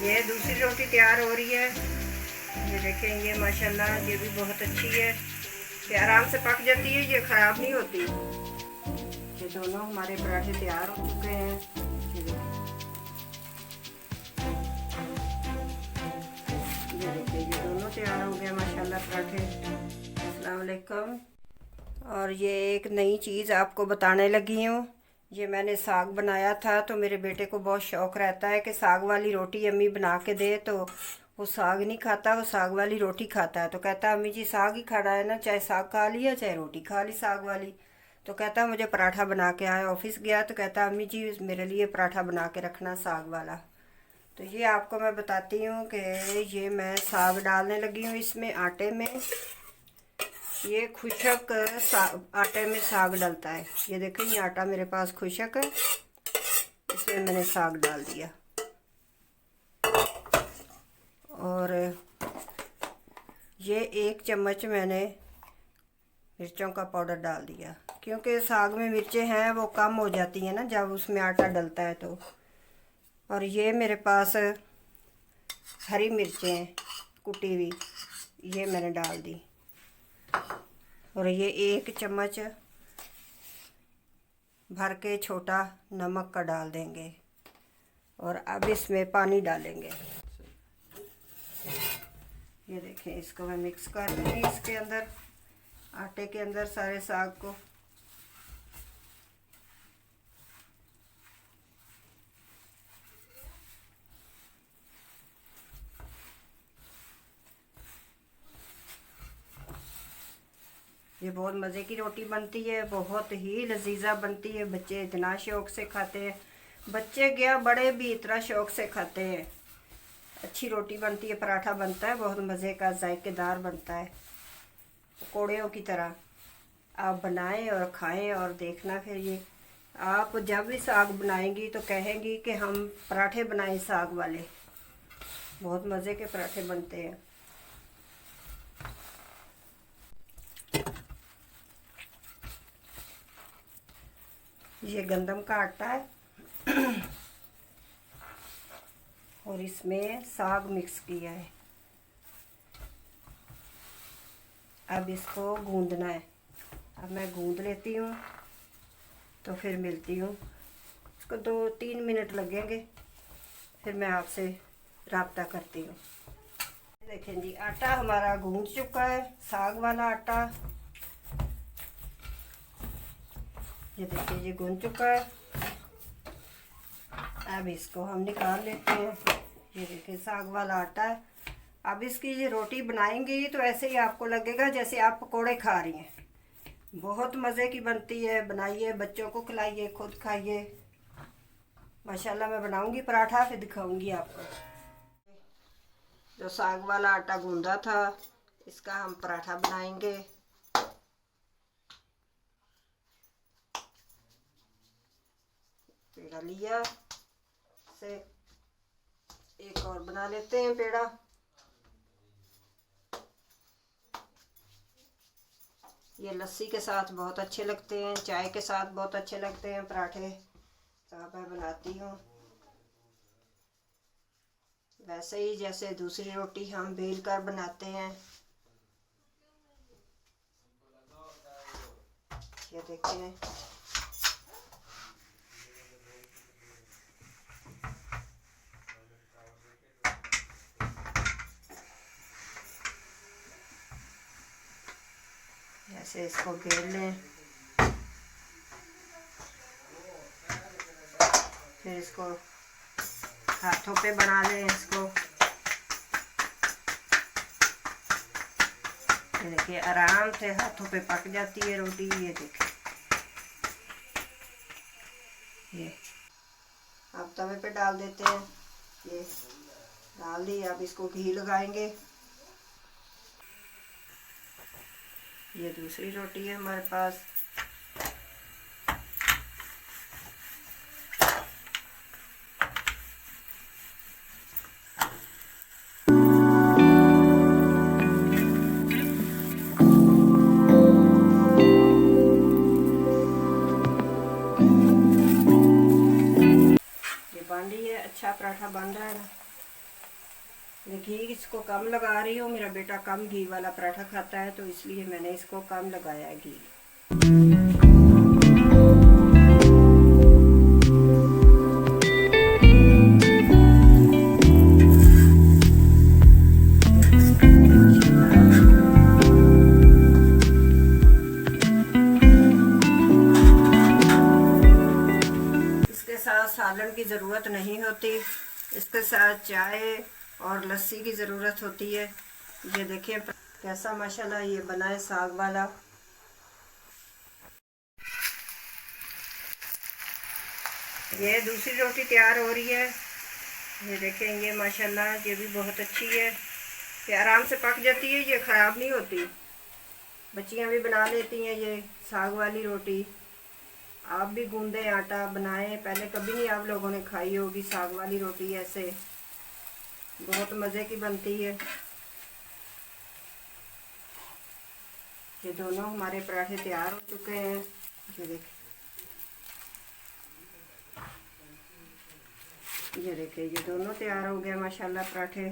ये दूसरी रोटी तैयार हो रही है। ये देखें, ये माशाल्लाह ये भी बहुत अच्छी है, ये आराम से पक जाती है, ये ख़राब नहीं होती। ये दोनों हमारे पराठे तैयार हो चुके हैं। ये देखिए, ये दोनों तैयार हो गए माशाल्लाह पराठे। अस्सलाम वालेकुम। और ये एक नई चीज़ आपको बताने लगी हूँ। ये मैंने साग बनाया था, तो मेरे बेटे को बहुत शौक़ रहता है कि साग वाली रोटी अम्मी बना के दे, तो वो साग नहीं खाता, वो साग वाली रोटी खाता है। तो कहता अम्मी जी साग ही खाना है ना, चाहे साग खा लिया चाहे रोटी खा ली साग वाली। तो कहता मुझे पराठा बना के आए। ऑफिस गया तो कहता अम्मी जी मेरे लिए पराठा बना के रखना साग वाला। तो ये आपको मैं बताती हूँ कि ये मैं साग डालने लगी हूँ इसमें, आटे में। ये खुशक आटे में साग डलता है। ये देखें, ये आटा मेरे पास खुशक है, इसमें मैंने साग डाल दिया। और ये 1 चम्मच मैंने मिर्चों का पाउडर डाल दिया, क्योंकि साग में मिर्चें हैं वो कम हो जाती हैं ना जब उसमें आटा डलता है तो। और ये मेरे पास हरी मिर्चें कुटी हुई, ये मैंने डाल दी। और ये 1 चम्मच भर के छोटा नमक का डाल देंगे। और अब इसमें पानी डालेंगे। ये देखें, इसको मैं मिक्स कर दूँगी इसके अंदर, आटे के अंदर सारे साग को। ये बहुत मज़े की रोटी बनती है, बहुत ही लजीजा बनती है। बच्चे इतना शौक़ से खाते हैं, बच्चे क्या बड़े भी इतना शौक़ से खाते हैं। अच्छी रोटी बनती है, पराठा बनता है, बहुत मज़े का जायकेदार बनता है, पकौड़ियों की तरह। आप बनाएं और खाएं और देखना फिर ये आप जब भी साग बनाएंगी तो कहेंगी कि हम पराठे बनाएं साग वाले। बहुत मज़े के पराठे बनते हैं। ये गंदम का आटा है और इसमें साग मिक्स किया है। अब इसको गूंदना है। अब मैं गूंद लेती हूँ, तो फिर मिलती हूँ। इसको 2-3 मिनट लगेंगे, फिर मैं आपसे राब्ता करती हूँ। देखें जी, आटा हमारा गूंद चुका है, साग वाला आटा। ये देखिए, ये गूंद चुका है। अब इसको हम निकाल लेते हैं। ये देखिए, साग वाला आटा है। अब इसकी ये रोटी बनाएंगी तो ऐसे ही आपको लगेगा जैसे आप पकोड़े खा रही हैं। बहुत मज़े की बनती है, बनाइए, बच्चों को खिलाइए, खुद खाइए। माशाल्लाह मैं बनाऊंगी पराठा, फिर दिखाऊंगी आपको। जो साग वाला आटा गूंदा था, इसका हम पराठा बनाएंगे। पेड़ा लिया से एक और बना लेते हैं पेड़ा। ये लस्सी के साथ बहुत अच्छे लगते हैं, चाय के साथ बहुत अच्छे लगते हैं पराठे। तो मैं बनाती हूँ वैसे ही जैसे दूसरी रोटी हम बेल कर बनाते हैं। ये देखिए, ऐसे इसको बेल लें, फिर इसको हाथों पे बना लें इसको। ये देखिए, आराम से हाथों पे पक जाती है रोटी। ये देखिए, ये अब तवे पे डाल देते हैं। ये डाल दी, अब इसको घी लगाएंगे। ये दूसरी रोटी है हमारे पास। ये बन रही है, अच्छा पराठा बन रहा है ना। घी इसको कम लगा रही हूँ, मेरा बेटा कम घी वाला पराठा खाता है तो इसलिए मैंने इसको कम लगाया है घी। इसके साथ सालन की ज़रूरत नहीं होती, इसके साथ चाय और लस्सी की ज़रूरत होती है। ये देखें कैसा माशाल्लाह ये बना है साग वाला। ये दूसरी रोटी तैयार हो रही है, ये देखें, ये माशाल्लाह ये भी बहुत अच्छी है, ये आराम से पक जाती है, ये ख़राब नहीं होती। बच्चियां भी बना लेती हैं ये साग वाली रोटी। आप भी गूंदें आटा बनाएं, पहले कभी नहीं आप लोगों ने खाई होगी साग वाली रोटी, ऐसे बहुत मज़े की बनती है। ये दोनों हमारे पराठे तैयार हो चुके हैं, ये देखें, ये देखें, ये दोनों तैयार हो गए माशाल्लाह पराठे।